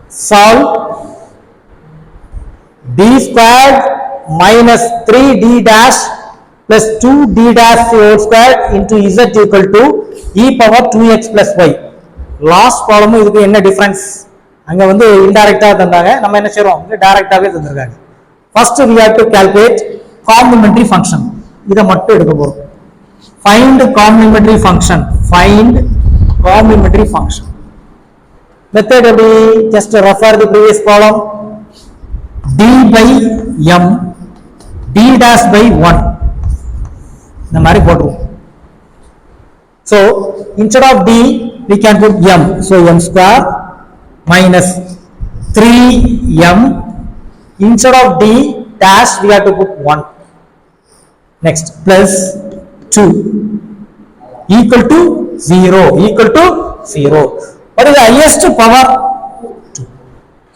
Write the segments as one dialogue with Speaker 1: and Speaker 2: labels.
Speaker 1: solve d squared minus 3d dash plus 2d dash whole squared into z equal to e power 2x plus y. Last problem இதுக்கு என்ன difference? அங்க வந்து இன்டைரக்டா தந்தாங்க, நம்ம என்ன செய்றோம், இங்க டைரக்டாவே தந்திருக்காங்க. First we have to calculate complementary function. இத மட்டும் எடுக்க போறோம். Find complementary function. Find complementary function. Method எப்படி? Just refer the previous problem. D by m d dash by 1 இந்த மாதிரி போட்டுருவோம். So instead of d we can put m, so m square minus 3m, instead of d dash we have to put 1, next plus 2 equal to 0, equal to 0. What is the highest power? 2.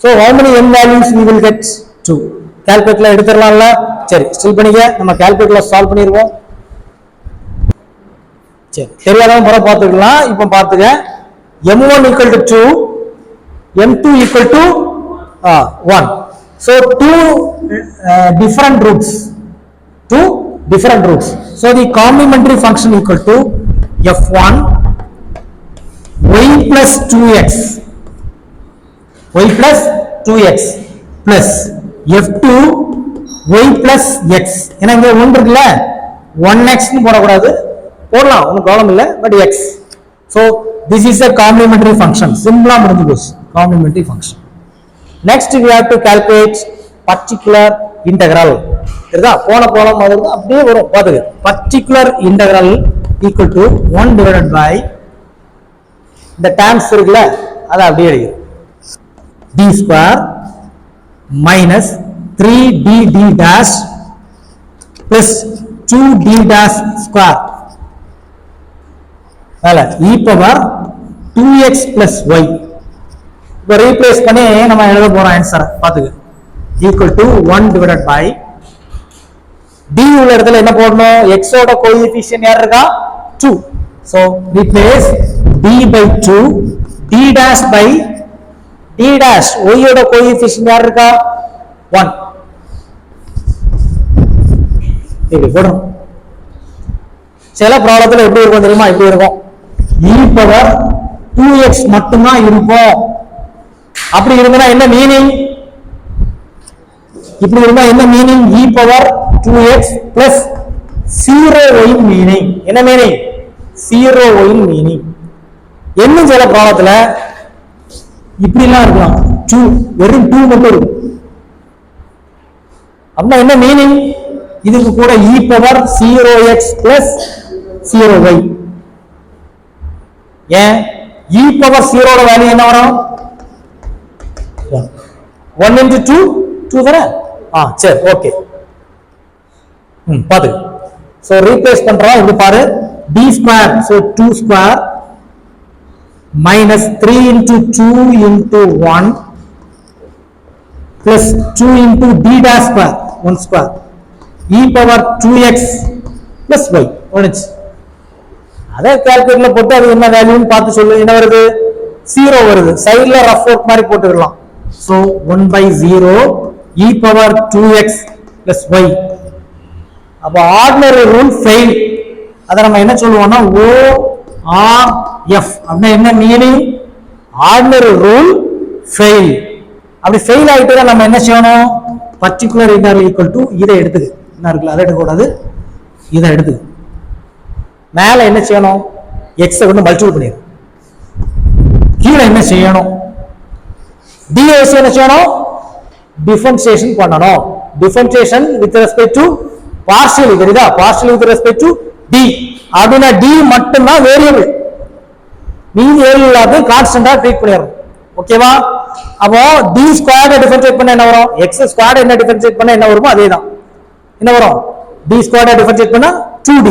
Speaker 1: So how many m values we will get? 2. Calculator எடுத்துறலாம்ல, சரி still பண்ணிக்க, நம்ம கால்குலேட்டர்ல solve பண்ணிடுவோம். சரி தெரியாதவங்க முறை பார்த்துக்கலாம். இப்போ பார்த்துக்க, m1 equal to 2, m2 equal to 1. So two different roots. So the complementary function equal to f1 y plus 2x plus f2 y plus x. ஏன்னா இங்க 1 இருக்குல்ல, 1x னு போடக்கூடாது, போடலாம் ஒன்றும் ப்ராப்ளம் இல்லை, but x. So this is a complementary function. சிம்பிளா முடிஞ்சு போச்சு complementary function. Next we have to calculate particular integral. இதுதான் போன ப்ராப்ளம் மாதிரி அப்படியே வரும் பாத்துங்க. Particular integral equal to 1 divided by இந்த terms இருக்குல்ல, அதை அப்படியே எழுது. d square minus 3d d dash plus 2d dash square e power 2x plus y. இப்போ ரீப்ளேஸ் பண்ணி நம்ம எழுத போறோம் ஆன்சர் பாத்துங்க. Equal to 1 divided by d உள்ள இடத்துல என்ன போடணும், x ஓட கோஎஃபிஷியன்ட் யார் இருக்கா, 2. So replace d by 2 d dash by d dash y ஓட கோஎஃபிஷியன்ட் யார் இருக்கா, 1. இது போடும். சில ப்ராப்ளத்துல எப்படி இருக்கும் தெரியுமா, இப்படி இருக்கும், e பவர் 2x மட்டும் தான் இருக்கும். அப்படி இருந்தா என்ன மீனிங், இப்படி இருந்தா என்ன meaning, e power 2x plus 0y meaning. என்ன மீனிங், 0y மீனிங். இன்னும் சில ப்ராப்ளத்துல இப்படி எல்லாம் இருக்கலாம், 2 வெறும் 2 மட்டும் இருக்கும். அப்படின்னா என்ன மீனிங், இதுக்கு கூட e power 0x plus 0y. ஏன் e பவர் 0 ஓட வேல்யூ என்ன வரும், 1 into 2 2 தானே. சரி ஓகே, பாத்து. சோ ரீப்ளேஸ் பண்றோம், இப்படி பாரு, d square, so 2 square minus 3 into 2 into 1 plus 2 into d dash square 1 square e power 2x plus y. ஒன்றுச்சு அதே கால்குலேட்டர்ல போட்டு அது என்ன வேல்யூன்னு பார்த்து சொல்லு. என்ன வருது, 0 வருது. சைடுல ரஃப் ஒர்க் மாதிரி போட்டுக்கலாம். So 1 by 0 e power 2x plus y. அப்ப ஆர்டினரி ரூல் ஃபெயில். அத நம்ம என்ன சொல்லுவோம்னா ORF. அப்படின்னா என்ன மீனிங், ஆர்டினரி ரூல் ஃபெயில். அப்படி ஃபெயில் ஆயிட்டா நம்ம என்ன செய்யணும், பர்டிகுலர் இன்டர்வல் ஈக்குவல் டு இதை எடுத்துக்கு, என்ன இருக்குல்ல அதை எடுக்கக்கூடாது, இதை எடுத்துக்கு. மேல என்ன செய்யணும், x கொண்டு மல்டிபிள் பண்ணிடு. கீழே என்ன செய்யணும், ds என்ன செய்யணும், டிஃபரன்ஷியேஷன் பண்ணணும். Differentiation with respect to partial, தெரியுதா, partial with respect to d. அப்படின்னா d மட்டும் தான் வேரியபிள், மீதி வேரியபிள் இல்லாத கான்ஸ்டன்டா ட்ரீட் பண்ணிடணும். ஓகேவா? அப்போ d ஸ்கொயர்ட் டிஃபரன்ஷியேட் பண்ண என்ன வரும், x ஸ்கொயர்ட் என்ன டிஃபரன்ஷியேட் பண்ண என்ன வருமோ அதே தான். என்ன வரும், d ஸ்கொயர்ட் டிஃபரன்ஷியேட் பண்ணா 2d.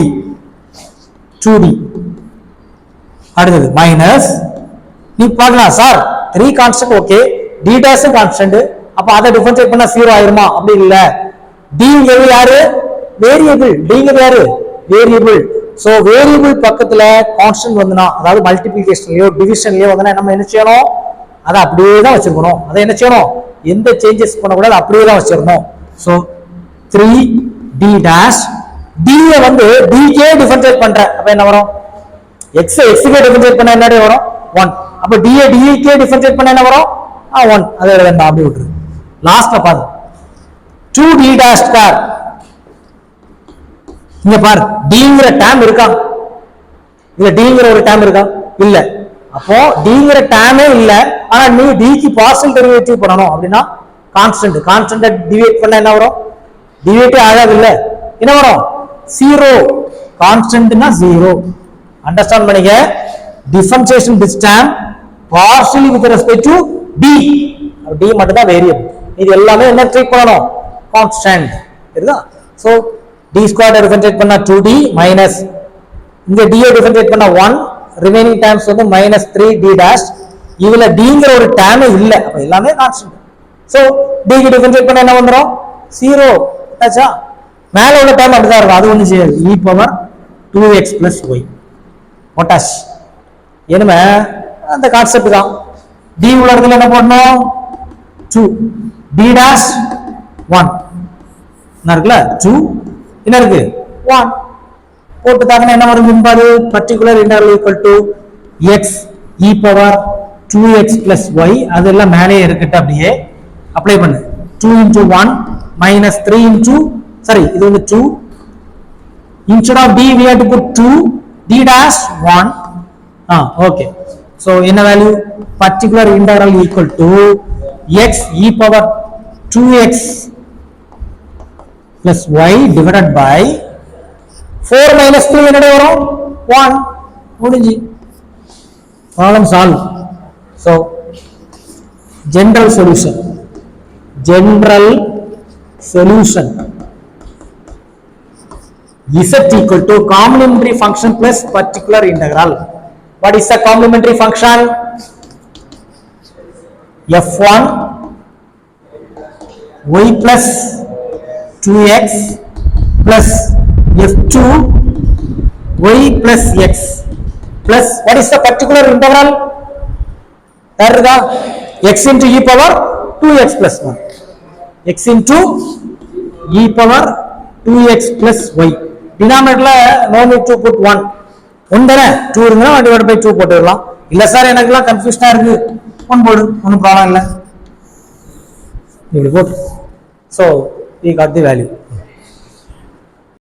Speaker 1: அடுத்தது மைனஸ், நீ பார்க்கலாம் sir 3 constant okay, d dash constant, அப்ப அதை டிஃபரன்ஷியேட் பண்ணா 0 ஆயிருமா, அப்படி இல்ல. d ங்கிறது யாரு, வேரியபிள். d ங்கிறது யாரு, வேரியபிள். சோ வேரியபிள் பக்கத்துல கான்ஸ்டன்ட் வந்துனா, அதாவது மல்டிப்ளிகேஷன்லயோ டிவிஷன்லயோ வந்தனா நம்ம என்ன செய்யணும், அதை அப்படியே தான் வச்சிருக்கணும். அதை என்ன செய்யணும், எந்த சேஞ்சஸ் பண்ணக்கூடாது, அப்படியே தான் வச்சிருக்கணும். ஸோ 3d டேஷ் d வந்து dk டிஃபரன்ஷியேட் பண்றேன், அப்ப என்ன வரும், x க்கு டிஃபரன்ஷியேட் பண்ண என்ன வரும் 1. அப்ப d dk டிஃபரன்ஷியேட் பண்ண என்ன வரும் 1. அதை எழுதணும், அப்படி விட்டுரு. லாஸ்ட்ல பாரு 2d டேஷ் ஸ்கொயர். இங்க பாரு dங்கிற டேர்ம் இருக்கா, இல்ல dங்கிற ஒரு டேர்ம் இருக்கா, இல்ல. அப்போ dங்கிற டேர்மே இல்ல, ஆனா நீ d க்கு பார்ஷியல் டெரிவேட்டிவ் பண்ணனும் அப்படினா கான்ஸ்டன்ட் டிவைட் பண்ண என்ன வரும், டிவைட்டே ஆகாது, இல்ல என்ன வரும் 0. கான்ஸ்டன்ட்னா 0. அண்டர்ஸ்டாண்ட் பண்ணிக்க. Differentiation this time partially with respect to d. d மட்டும் தான் வேரியபிள், இது எல்லாமே என்ன ட்ரீட் பண்ணனும், கான்ஸ்டன்ட். சரிதா? சோ d ஸ்கொயர் டிஃபரன்ஷியேட் பண்ணா 2d மைனஸ் இங்க d டிஃபரன்ஷியேட் பண்ணா 1, ரிமைனிங் டேர்ம்ஸ் வந்து மைனஸ் 3d டாஷ். இதுல dங்கிற ஒரு டேர்ம் இல்ல, அப்ப எல்லாமே கான்ஸ்டன்ட். சோ d க்கு டிஃபரன்ஷியேட் பண்ணா என்ன வந்துரும் 0. ஆச்சா? மேல உள்ள டேர்ம் அப்படிதான் இருக்கும், அது ஒண்ணு செய்யாது. e power 2x plus y potash என்னமே அந்த கான்செப்ட் தான். d உள்ள இடத்துல என்ன போடணும் 2, d டாஷ் 1 என்ன இருக்குல்ல 2 என்ன இருக்கு 1 போட்டு தாங்கன்னா என்ன வரும் பாரு, particular interval equal to x e power 2x plus y. அதெல்லாம் மேலே இருக்கட்ட அப்படியே அப்ளை பண்ணு. 2 into 1 minus 3 into sorry இது வந்து 2. Instead of d we have to put 2 d dash 1. Okay. So என்ன value, particular interval equal to x e power 2x plus y divided by 4 minus 3 என்னடா வரும் 1. முடிஞ்சு problem solve. So general solution z equal to complementary function plus particular integral. What is the complementary function? f1 y plus 2x plus f2 y plus x plus what is the particular integral? x into e power 2x plus 1, x into e power 2x plus y. denominatorல no need to put 1 தானே, 2 இருந்தா divided by 2 போட்டுடலாம். இல்ல sir எனக்குலாம் கன்ஃபியூஷனா இருக்கு 1 போடு, ஒன்றும் problem இல்லை, இப்படி போட்டு. So we got the value.